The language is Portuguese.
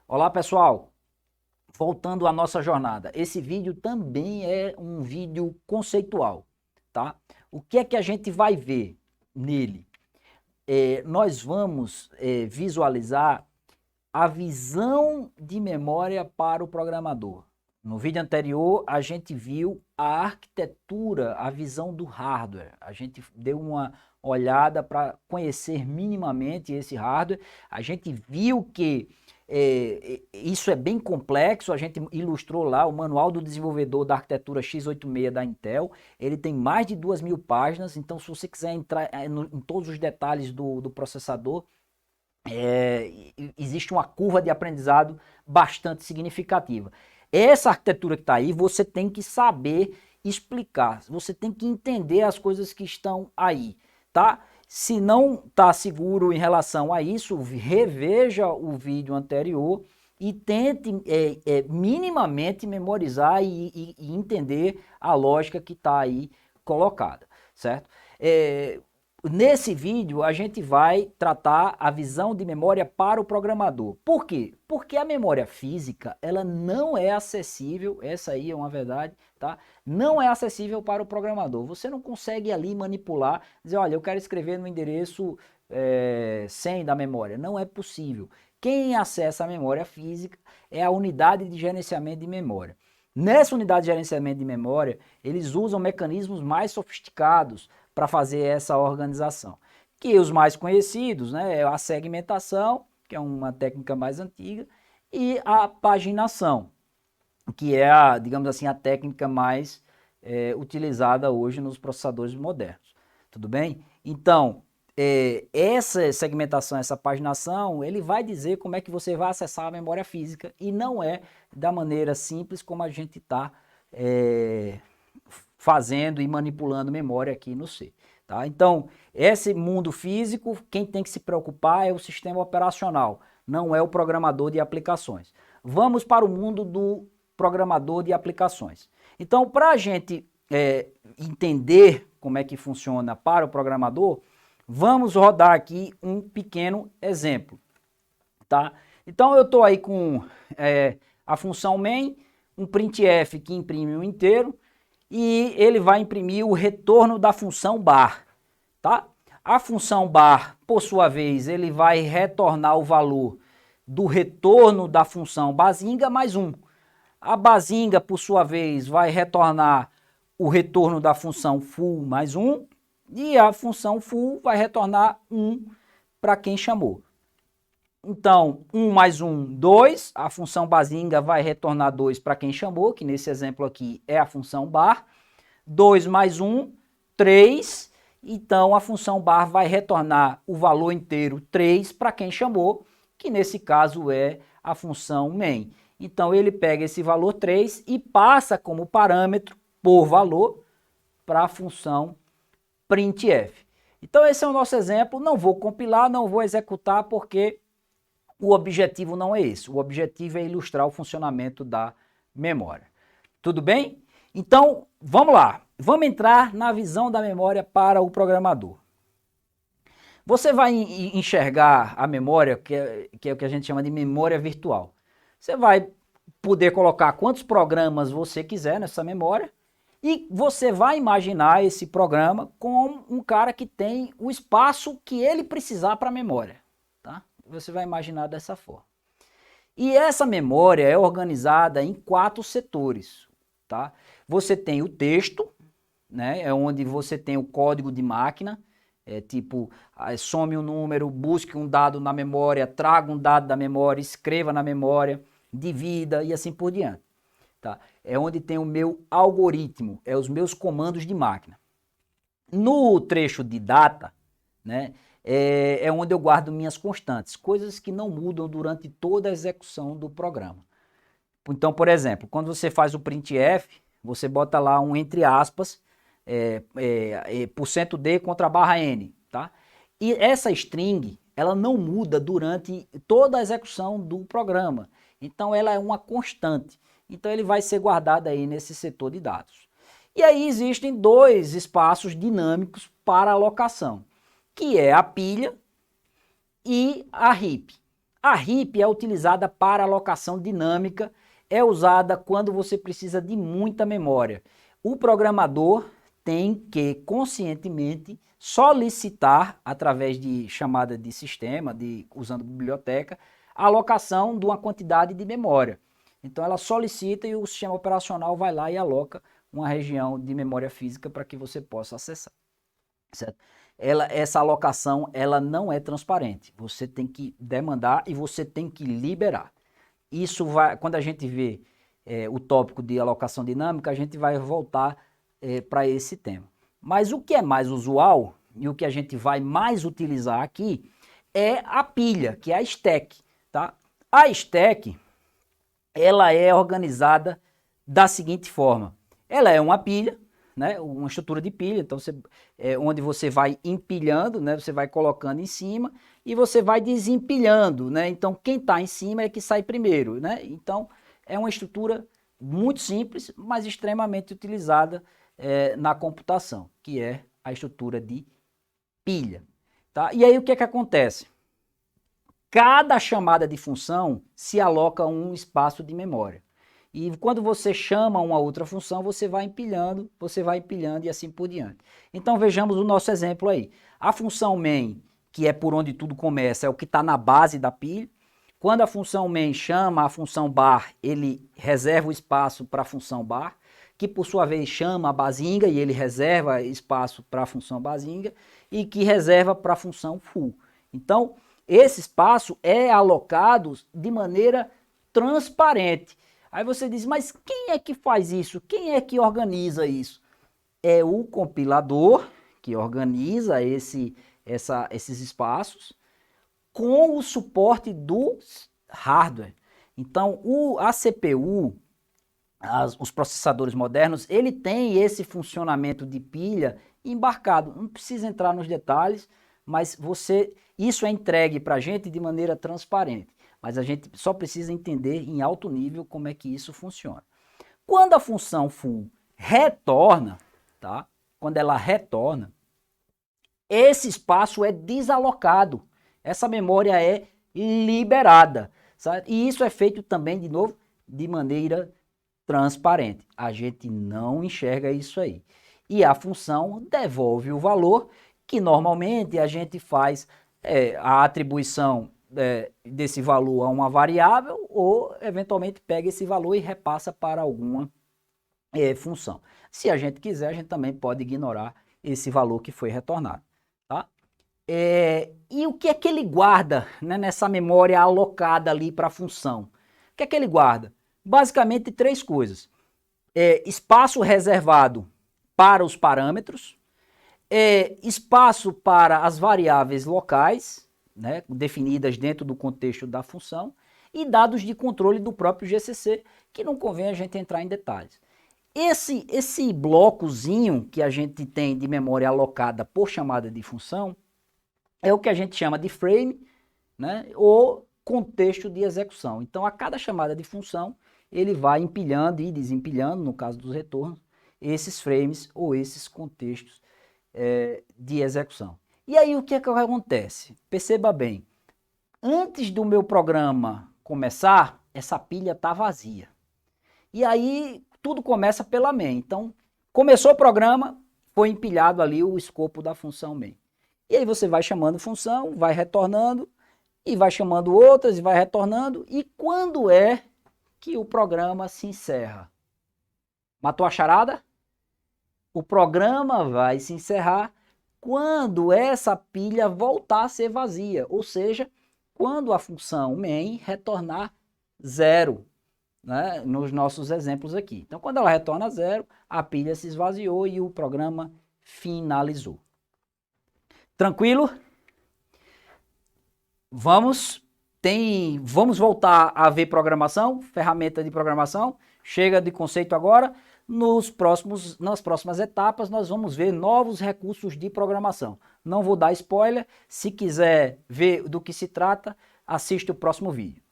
Olá pessoal, voltando à nossa jornada, esse vídeo também é um vídeo conceitual, tá? O que é que a gente vai ver nele? Nós vamos visualizar a visão de memória para o programador. No vídeo anterior, a gente viu a arquitetura, a visão do hardware. A gente deu uma olhada para conhecer minimamente esse hardware. A gente viu que isso é bem complexo. A gente ilustrou lá o manual do desenvolvedor da arquitetura x86 da Intel. Ele tem mais de 2.000 páginas. Então, se você quiser entrar em todos os detalhes do processador, existe uma curva de aprendizado bastante significativa. Essa arquitetura que está aí, você tem que saber explicar, você tem que entender as coisas que estão aí, tá? Se não está seguro em relação a isso, reveja o vídeo anterior e tente minimamente memorizar e entender a lógica que está aí colocada, certo? Nesse vídeo, a gente vai tratar a visão de memória para o programador. Por quê? Porque a memória física, ela não é acessível, essa aí é uma verdade, tá? Não é acessível para o programador. Você não consegue ali manipular, dizer, olha, eu quero escrever no endereço 100 da memória. Não é possível. Quem acessa a memória física é a unidade de gerenciamento de memória. Nessa unidade de gerenciamento de memória, eles usam mecanismos mais sofisticados para fazer essa organização. Que os mais conhecidos, né, é a segmentação, que é uma técnica mais antiga, e a paginação, que é a, digamos assim, a técnica mais utilizada hoje nos processadores modernos. Tudo bem? Então, essa segmentação, essa paginação, ele vai dizer como é que você vai acessar a memória física e não é da maneira simples como a gente está fazendo e manipulando memória aqui no C. Tá? Então, esse mundo físico, quem tem que se preocupar é o sistema operacional, não é o programador de aplicações. Vamos para o mundo do programador de aplicações. Então, para a gente entender como é que funciona para o programador, vamos rodar aqui um pequeno exemplo. Tá? Então, eu estou aí com a função main, um printf que imprime um inteiro, e ele vai imprimir o retorno da função bar, tá? A função bar, por sua vez, ele vai retornar o valor do retorno da função bazinga mais 1. A bazinga, por sua vez, vai retornar o retorno da função full mais 1, e a função full vai retornar 1 para quem chamou. Então, 1 mais 1, 2. A função bazinga vai retornar 2 para quem chamou, que nesse exemplo aqui é a função bar. 2 mais 1, 3. Então, a função bar vai retornar o valor inteiro 3 para quem chamou, que nesse caso é a função main. Então, ele pega esse valor 3 e passa como parâmetro por valor para a função printf. Então, esse é o nosso exemplo. Não vou compilar, não vou executar, porque o objetivo não é esse. O objetivo é ilustrar o funcionamento da memória. Tudo bem? Então, vamos lá. Vamos entrar na visão da memória para o programador. Você vai enxergar a memória, que é o que a gente chama de memória virtual. Você vai poder colocar quantos programas você quiser nessa memória e você vai imaginar esse programa como um cara que tem o espaço que ele precisar para a memória. Tá? Você vai imaginar dessa forma. E essa memória é organizada em 4 setores. Tá? Você tem o texto, né? É onde você tem o código de máquina, tipo, some um número, busque um dado na memória, traga um dado da memória, escreva na memória, divida e assim por diante. Tá? É onde tem o meu algoritmo, os meus comandos de máquina. No trecho de data, né, é onde eu guardo minhas constantes, coisas que não mudam durante toda a execução do programa. Então, por exemplo, quando você faz o printf, você bota lá um entre aspas, %d contra barra n, tá? E essa string, ela não muda durante toda a execução do programa. Então, ela é uma constante. Então, ele vai ser guardado aí nesse setor de dados. E aí existem 2 espaços dinâmicos para alocação, que é a pilha e a heap. A RIP é utilizada para alocação dinâmica, é usada quando você precisa de muita memória. O programador tem que conscientemente solicitar, através de chamada de sistema, usando biblioteca, a alocação de uma quantidade de memória. Então ela solicita e o sistema operacional vai lá e aloca uma região de memória física para que você possa acessar. Certo? Essa alocação ela não é transparente. Você tem que demandar e você tem que liberar. Isso vai, quando a gente vê o tópico de alocação dinâmica, a gente vai voltar para esse tema. Mas o que é mais usual e o que a gente vai mais utilizar aqui é a pilha, que é a stack. Tá? A stack ela é organizada da seguinte forma. Ela é uma pilha, né, uma estrutura de pilha, então onde você vai empilhando, né, você vai colocando em cima e você vai desempilhando, né, então quem está em cima é que sai primeiro, né, então é uma estrutura muito simples, mas extremamente utilizada na computação, que é a estrutura de pilha, tá? E aí o que é que acontece? Cada chamada de função se aloca um espaço de memória. E quando você chama uma outra função, você vai empilhando e assim por diante. Então vejamos o nosso exemplo aí. A função main, que é por onde tudo começa, é o que está na base da pilha. Quando a função main chama a função bar, ele reserva o espaço para a função bar, que por sua vez chama a basinga e ele reserva espaço para a função basinga e que reserva para a função full. Então, esse espaço é alocado de maneira transparente. Aí você diz, mas quem é que faz isso? Quem é que organiza isso? É o compilador que organiza esses espaços com o suporte do hardware. Então, a CPU, os processadores modernos, ele tem esse funcionamento de pilha embarcado. Não precisa entrar nos detalhes, mas isso é entregue para a gente de maneira transparente. Mas a gente só precisa entender em alto nível como é que isso funciona. Quando a função full retorna, tá? Quando ela retorna, esse espaço é desalocado. Essa memória é liberada. Sabe? E isso é feito também, de novo, de maneira transparente. A gente não enxerga isso aí. E a função devolve o valor, que normalmente a gente faz a atribuição desse valor a uma variável ou eventualmente pega esse valor e repassa para alguma função. Se a gente quiser, a gente também pode ignorar esse valor que foi retornado. Tá? E o que é que ele guarda, né, nessa memória alocada ali para a função? O que é que ele guarda? Basicamente três coisas. Espaço reservado para os parâmetros, espaço para as variáveis locais, né, definidas dentro do contexto da função, e dados de controle do próprio GCC, que não convém a gente entrar em detalhes. Esse blocozinho que a gente tem de memória alocada por chamada de função é o que a gente chama de frame, né, ou contexto de execução. Então, a cada chamada de função, ele vai empilhando e desempilhando, no caso dos retornos, esses frames ou esses contextos de execução. E aí o que é que acontece? Perceba bem, antes do meu programa começar, essa pilha está vazia. E aí tudo começa pela main. Então, começou o programa, foi empilhado ali o escopo da função main. E aí você vai chamando função, vai retornando, e vai chamando outras, e vai retornando. E quando é que o programa se encerra? Matou a charada? O programa vai se encerrar quando essa pilha voltar a ser vazia, ou seja, quando a função main retornar zero, né, nos nossos exemplos aqui. Então, quando ela retorna zero, a pilha se esvaziou e o programa finalizou. Tranquilo? Vamos voltar a ver programação, ferramenta de programação. Chega de conceito agora. Nas próximas etapas, nós vamos ver novos recursos de programação. Não vou dar spoiler. Se quiser ver do que se trata, assista o próximo vídeo.